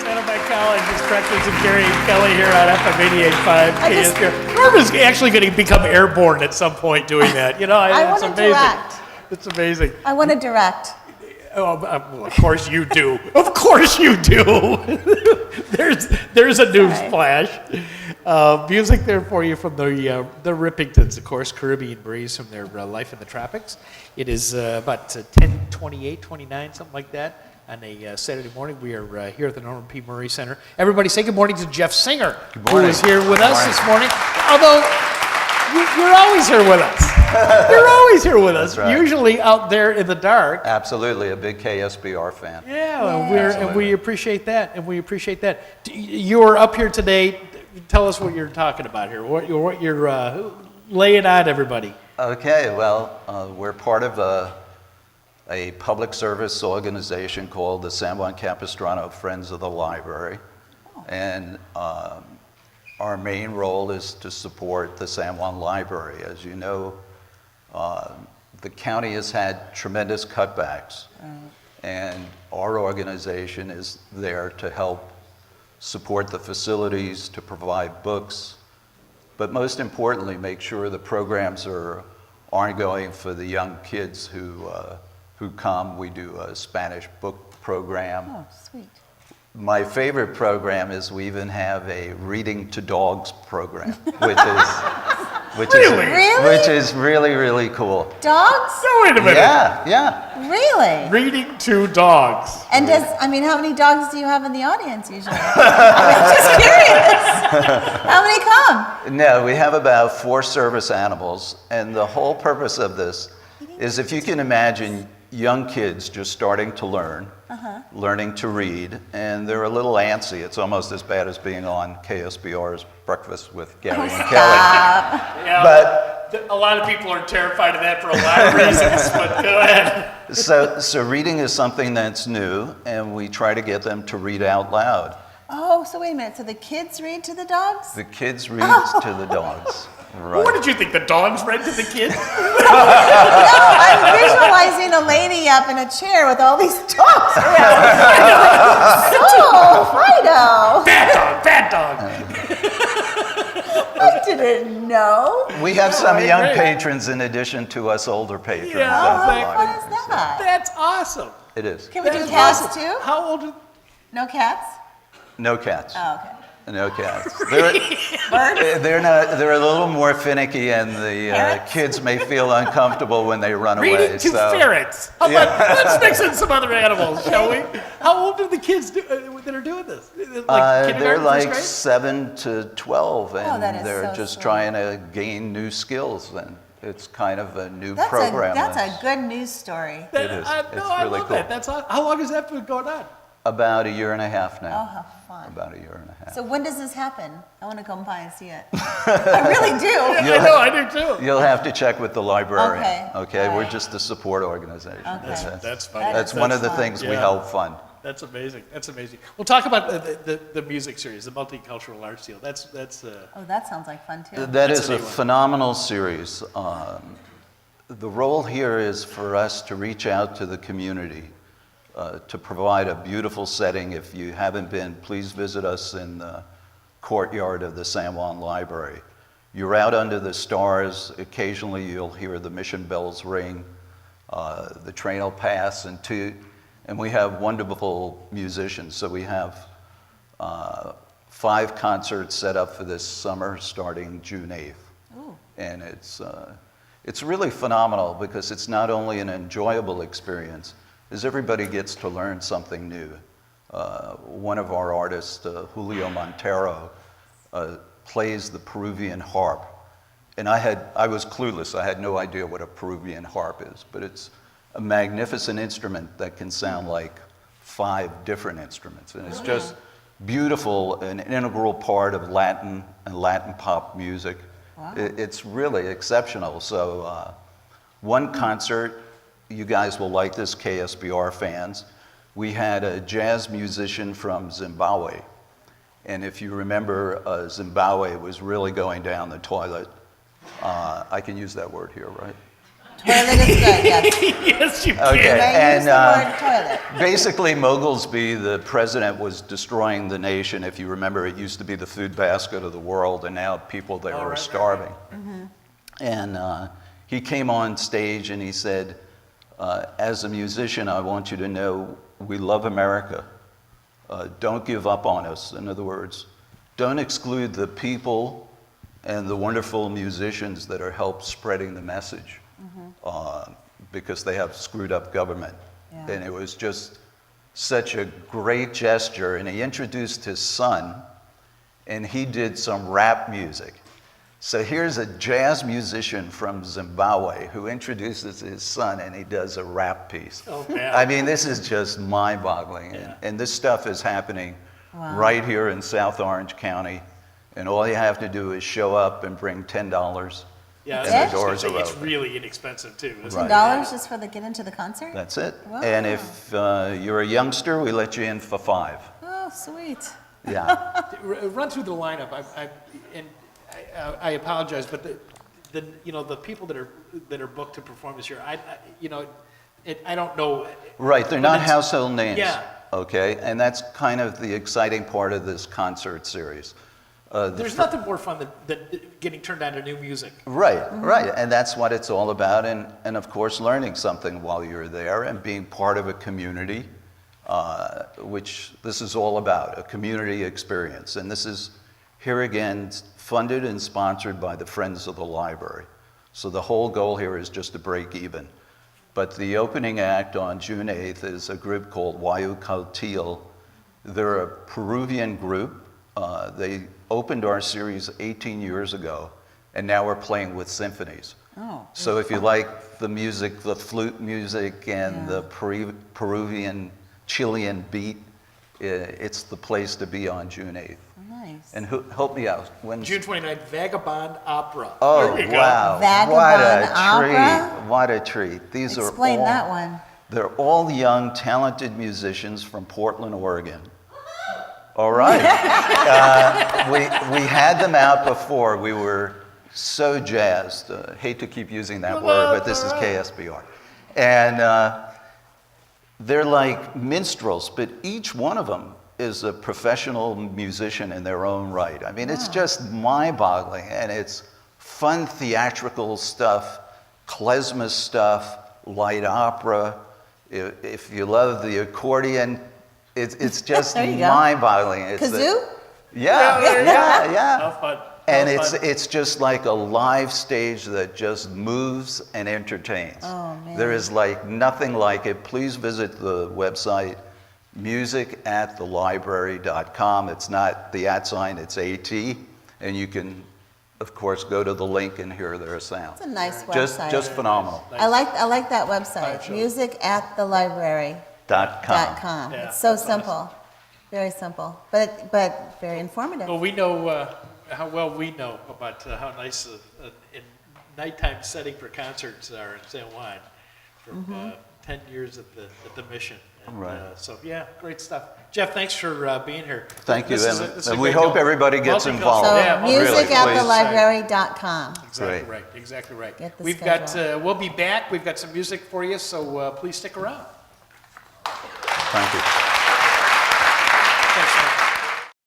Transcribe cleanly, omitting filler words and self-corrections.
Saddleback College. It's Breakfast with Gary and Kelly here on FM 88.5 KSPR. Barbara's actually going to become airborne at some point doing that. You know, I it's want to amazing. direct. It's amazing. I want to direct. Oh, well, of course you do. Of course you do. there's a news flash. Music there for you from the Rippingtons, of course, Caribbean Breeze from their Life in the Tropics. It is about 10:28, 29, something like that. On a Saturday morning, we are here at the Norman P. Murray Center. Everybody say good morning to Jeff Singer, who is here with us this morning. Although, you're always here with us. You're always here with us, right. Usually out there in the dark. Absolutely, a big KSBR fan. Yeah, and we appreciate that, You are up here today. Tell us what you're talking about here, what you're laying on everybody. Okay, well, we're part of a public service organization called the San Juan Capistrano Friends of the Library. And our main role is to support the San Juan Library. As you know, the county has had tremendous cutbacks, and our organization is there to help support the facilities, to provide books, but most importantly, make sure the programs are ongoing for the young kids who come. We do a Spanish book program. Oh, sweet. My favorite program is we even have a reading to dogs program, which is really, really cool. Dogs? No, wait a minute. Yeah. Really? Reading to dogs. And how many dogs do you have in the audience usually? I'm just curious. How many come? No, we have about 4 service animals, and the whole purpose of this is, if you can imagine young kids just starting to learning to read, and they're a little antsy. It's almost as bad as being on KSBR's Breakfast with Gary and Kelly. Yeah, But a lot of people are terrified of that for a lot of reasons, but go ahead. So reading is something that's new, and we try to get them to read out loud. Oh, so wait a minute. So the kids read to the dogs? The kids read to the dogs. Right. What did you think? The dogs read to the kids? No, I'm visualizing a lady up in a chair with all these dogs around. So, Fido. Bad dog. I didn't know. We have some young great. patrons in addition to us older patrons. Yeah, Oh, how exactly. fun is that? That's awesome. It is. Can we do That is cats awesome. too? How old are No cats? No cats. Oh, okay. No cats. Birds? They're a little more finicky, and the Parrots? kids may feel uncomfortable when they run away. reading to ferrets? How about, let's mix in some other animals, shall we? How old are the kids that are doing this? Like They're kindergarten, like first grade? 7 to 12, and that is they're so just sweet. trying to gain new skills, and it's kind of a new That's program. That's a good news story. It is. I It's love really that. cool. That's awesome. How long has that been going on? About a year and a half Oh, now. how fun. About a year and a half. So when does this happen? I want to come by and see it. I really do. I do too. You'll have to check with the librarian. Okay. All We're right. just a support organization. Okay. That's funny. That's one of the fun. things we Yeah. help fund. That's amazing. That's amazing. We'll talk about the music series, the multicultural arts deal. That's Oh, that sounds like fun too. That That's is a a neat one. phenomenal series. The role here is for us to reach out to the community, to provide a beautiful setting. If you haven't been, please visit us in the courtyard of the San Juan Library. You're out under the stars. Occasionally you'll hear the mission bells ring. The train will pass, and we have wonderful musicians. So we have 5 concerts set up for this summer starting June 8th. Ooh. And it's really phenomenal because it's not only an enjoyable experience, as everybody gets to learn something new. One of our artists, Julio Montero, plays the Peruvian harp. And I was clueless. I had no idea what a Peruvian harp is, but it's a magnificent instrument that can sound like 5 different instruments. And it's just beautiful, an integral part of Latin and Latin pop music. Wow. It's really exceptional. So one concert, you guys will like this, KSBR fans. We had a jazz musician from Zimbabwe. And if you remember, Zimbabwe was really going down the toilet. I can use that word here, right? Toilet is good, yes. Yes, you Okay. can. May use And, the word toilet. Basically, Mogulsby, the president, was destroying the nation. If you remember, it used to be the food basket of the world, and now people there are starving. And he came on stage and he said, as a musician, I want you to know we love America. Don't give up on us. In other words, don't exclude the people and the wonderful musicians that are help spreading the message because they have screwed up government. Yeah. And it was just such a great gesture. And he introduced his son, and he did some rap music. So here's a jazz musician from Zimbabwe who introduces his son, and he does a rap piece. Oh, man. I mean, this is just mind-boggling. Yeah. And this stuff is happening Wow. right here in South Orange County. And all you have to do is show up and bring $10. Yeah, And the it's- doors are it's open. really inexpensive too, isn't Right. it? $10 just for the get into the concert? That's it. Wow. And if you're a youngster, we let you in for $5. Oh, sweet. Yeah. Run through the lineup. I apologize, but the people that are booked to perform this year, I don't know. Right, they're But not it's- household names. Yeah. Okay, and that's kind of the exciting part of this concert series. There's nothing more fun than getting turned on to new music. Right, right, and that's what it's all about, and of course learning something while you're there and being part of a community, which this is all about, a community experience. And this is, here again, funded and sponsored by the Friends of the Library. So the whole goal here is just to break even. But the opening act on June 8th is a group called Wayu Kautil. They're a Peruvian group. They opened our series 18 years ago, and now we're playing with symphonies. Oh. So if you like the music, the flute music, and the Peruvian, Chilean beat, it's the place to be on June 8th. Nice. And help me out. When June 29th, Vagabond Opera. Oh, There you go. wow. Vagabond what a Opera? treat. What a treat. These Explain are all, that one. They're all young, talented musicians from Portland, Oregon. All right. We had them out before. We were so jazzed. Hate to keep using that word, but this is KSBR. And they're like minstrels, but each one of them is a professional musician in their own right. I mean, it's just mind-boggling, and it's fun theatrical stuff, klezmer stuff, light opera. If you love the accordion, it's just There you go. mind-boggling. Kazoo? Yeah. How fun. And How fun. it's just like a live stage that just moves and entertains. Oh, man. There is like nothing like it. Please visit the website musicatthelibrary.com. It's not the @ sign, it's AT, and you can, of course, go to the link and hear their sound. It's a nice website. Just phenomenal. I like that website. Live show. musicatthelibrary.com. .com. Yeah, It's so that's awesome. simple. Very simple, but very informative. Well, we know how well we know about how nice a nighttime setting for concerts are in San Juan from 10 years at the Mission. And, Right. So yeah, great stuff. Jeff, thanks for being here. Thank you, This is and- this is a and we great hope deal. everybody gets Multicultural. involved. So Yeah, really, musicatthelibrary.com. Exactly Great. right. Exactly right. Get the We've schedule. got. We'll be back. We've got some music for you, so please stick around. Thank you.